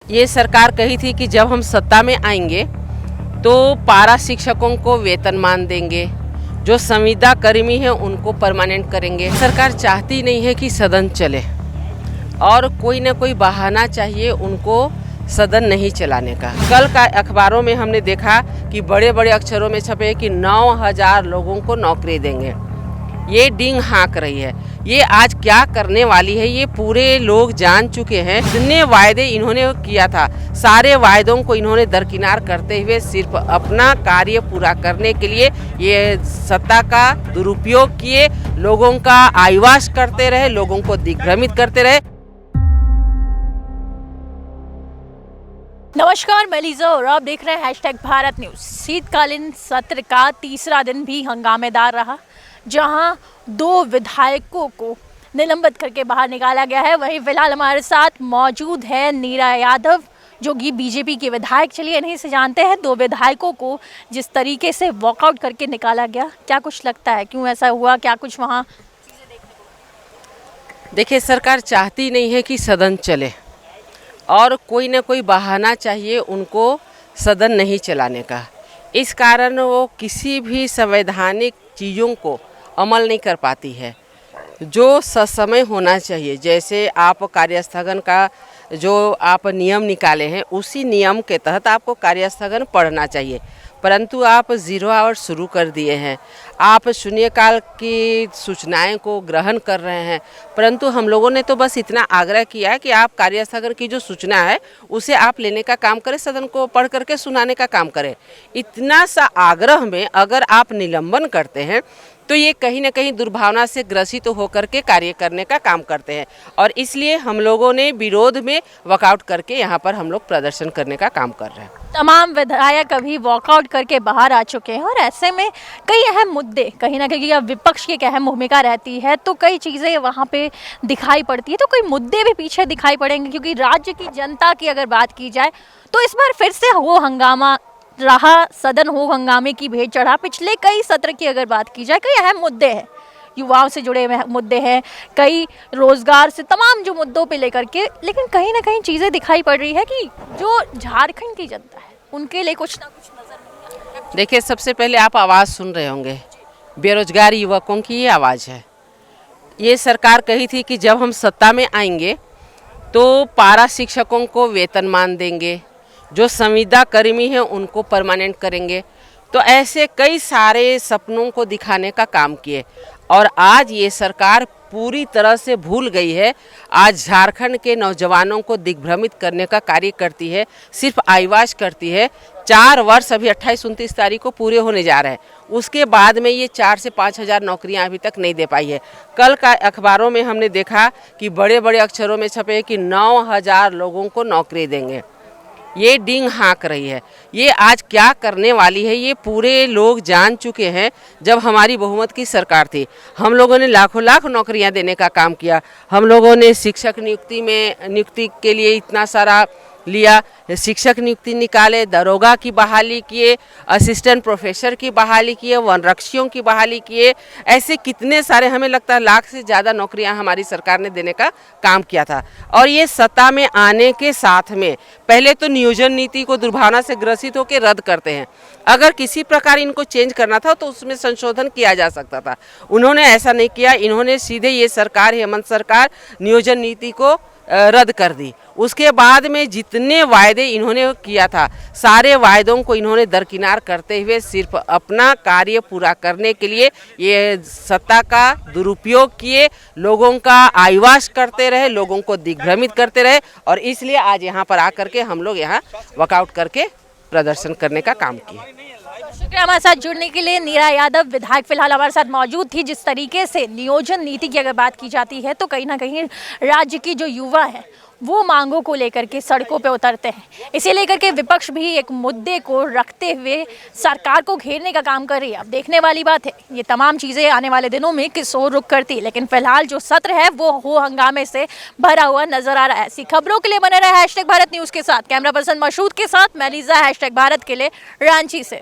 ये सरकार कही थी कि जब हम सत्ता में आएंगे तो पारा शिक्षकों को वेतनमान देंगे, जो संविदा कर्मी हैं उनको परमानेंट करेंगे। सरकार चाहती नहीं है कि सदन चले और कोई ना कोई बहाना चाहिए उनको सदन नहीं चलाने का। कल का अखबारों में हमने देखा कि बड़े बड़े अक्षरों में छपे कि 9,000 लोगों को नौकरी देंगे। ये डींग हाँक रही है। ये आज क्या करने वाली है ये पूरे लोग जान चुके हैं। जितने वायदे इन्होंने किया था सारे वायदों को इन्होंने दरकिनार करते हुए सिर्फ अपना कार्य पूरा करने के लिए ये सत्ता का दुरुपयोग किए, लोगों का आईवाश करते रहे, लोगों को दिग्भ्रमित करते रहे। नमस्कार, मैं लीजा और आप देख रहे हैं #भारत न्यूज़। शीतकालीन सत्र का तीसरा दिन भी हंगामेदार रहा, जहां 2 विधायकों को निलंबित करके बाहर निकाला गया है। वहीं फिलहाल हमारे साथ मौजूद है नीरा यादव, जो कि बीजेपी के विधायक। चलिए इन्हीं से जानते हैं 2 विधायकों को जिस तरीके से वॉकआउट करके निकाला गया, क्या कुछ लगता है, क्यों ऐसा हुआ, क्या कुछ वहाँ देखिए, सरकार चाहती नहीं है कि सदन चले और कोई ना कोई बहाना चाहिए उनको सदन नहीं चलाने का। इस कारण वो किसी भी संवैधानिक चीज़ों को अमल नहीं कर पाती है जो ससमय होना चाहिए। जैसे आप कार्यस्थगन का जो आप नियम निकाले हैं उसी नियम के तहत आपको कार्यस्थगन पढ़ना चाहिए, परंतु आप 0 आवर शुरू कर दिए हैं। आप शून्यकाल की सूचनाएं को ग्रहण कर रहे हैं, परंतु हम लोगों ने तो बस इतना आग्रह किया कि आप कार्यस्थगन की जो सूचना है उसे आप लेने का काम करें, सदन को पढ़ करके सुनाने का काम करें। इतना सा आग्रह में अगर आप निलंबन करते हैं तो ये कहीं ना कहीं दुर्भावना से ग्रसित होकर के कार्य करने का काम करते हैं, और इसलिए हम लोगों ने विरोध में वॉकआउट करके यहाँ पर हम लोग प्रदर्शन करने का काम कर रहे हैं। तमाम विधायक अभी वॉकआउट करके बाहर आ चुके हैं और ऐसे में कई अहम मुद्दे, कहीं ना कहीं अब विपक्ष की एक अहम भूमिका रहती है, तो कई चीज़ें वहाँ पे दिखाई पड़ती है, तो कई मुद्दे भी पीछे दिखाई पड़ेंगे। क्योंकि राज्य की जनता की अगर बात की जाए तो इस बार फिर से वो हंगामा रहा, सदन हो हंगामे की भेंट चढ़ा। पिछले कई सत्र की अगर बात की जाए, कई अहम मुद्दे हैं, युवाओं से जुड़े हुए मुद्दे हैं, कई रोजगार से तमाम जो मुद्दों पे लेकर के, लेकिन कहीं ना कहीं चीज़ें दिखाई पड़ रही है कि जो झारखंड की जनता है उनके लिए कुछ ना कुछ नजर नहीं आ रहा। देखिए, सबसे पहले आप आवाज़ सुन रहे होंगे, बेरोजगार युवकों की ये आवाज़ है। ये सरकार कही थी कि जब हम सत्ता में आएंगे तो पारा शिक्षकों को वेतनमान देंगे, जो संविदा कर्मी हैं उनको परमानेंट करेंगे। तो ऐसे कई सारे सपनों को दिखाने का काम किए, और आज ये सरकार पूरी तरह से भूल गई है। आज झारखंड के नौजवानों को दिग्भ्रमित करने का कार्य करती है, सिर्फ आईवाश करती है। 4 वर्ष अभी 28-29 तारीख को पूरे होने जा रहे हैं, उसके बाद में ये 4 से 5 हज़ार नौकरियां अभी तक नहीं दे पाई है। कल का अखबारों में हमने देखा कि बड़े बड़े अक्षरों में छपे कि 9,000 लोगों को नौकरी देंगे। ये डींग हाँक रही है। ये आज क्या करने वाली है ये पूरे लोग जान चुके हैं। जब हमारी बहुमत की सरकार थी, हम लोगों ने लाखों लाख नौकरियां देने का काम किया। हम लोगों ने शिक्षक नियुक्ति के लिए इतना सारा लिया, शिक्षक नियुक्ति निकाले, दरोगा की बहाली किए, असिस्टेंट प्रोफेसर की बहाली किए, वनरक्षियों की बहाली किए। ऐसे कितने सारे, हमें लगता है लाख से ज़्यादा नौकरियां हमारी सरकार ने देने का काम किया था। और ये सत्ता में आने के साथ में पहले तो नियोजन नीति को दुर्भावना से ग्रसित होकर रद्द करते हैं। अगर किसी प्रकार इनको चेंज करना था तो उसमें संशोधन किया जा सकता था, उन्होंने ऐसा नहीं किया। इन्होंने सीधे ये सरकार, हेमंत सरकार, नियोजन नीति को रद्द कर दी। उसके बाद में जितने वायदे इन्होंने किया था सारे वायदों को इन्होंने दरकिनार करते हुए सिर्फ अपना कार्य पूरा करने के लिए ये सत्ता का दुरुपयोग किए, लोगों का आईवाश करते रहे, लोगों को दिग्भ्रमित करते रहे, और इसलिए आज यहाँ पर आकर के हम लोग यहाँ वॉकआउट करके प्रदर्शन करने का काम किए। शुक्रिया हमारे साथ जुड़ने के लिए। नीरा यादव विधायक फिलहाल हमारे साथ मौजूद थी। जिस तरीके से नियोजन नीति की अगर बात की जाती है तो कहीं ना कहीं राज्य की जो युवा है वो मांगों को लेकर के सड़कों पे उतरते हैं। इसे लेकर के विपक्ष भी एक मुद्दे को रखते हुए सरकार को घेरने का काम कर रही है। अब देखने वाली बात है ये तमाम चीज़ें आने वाले दिनों में किस ओर रुख करती है, लेकिन फिलहाल जो सत्र है वो हो हंगामे से भरा हुआ नजर आ रहा है। ऐसी खबरों के लिए बने रहे #भारत न्यूज़ के साथ। कैमरा पर्सन मशहूद के साथ मैं लीजा, #भारत के लिए रांची से।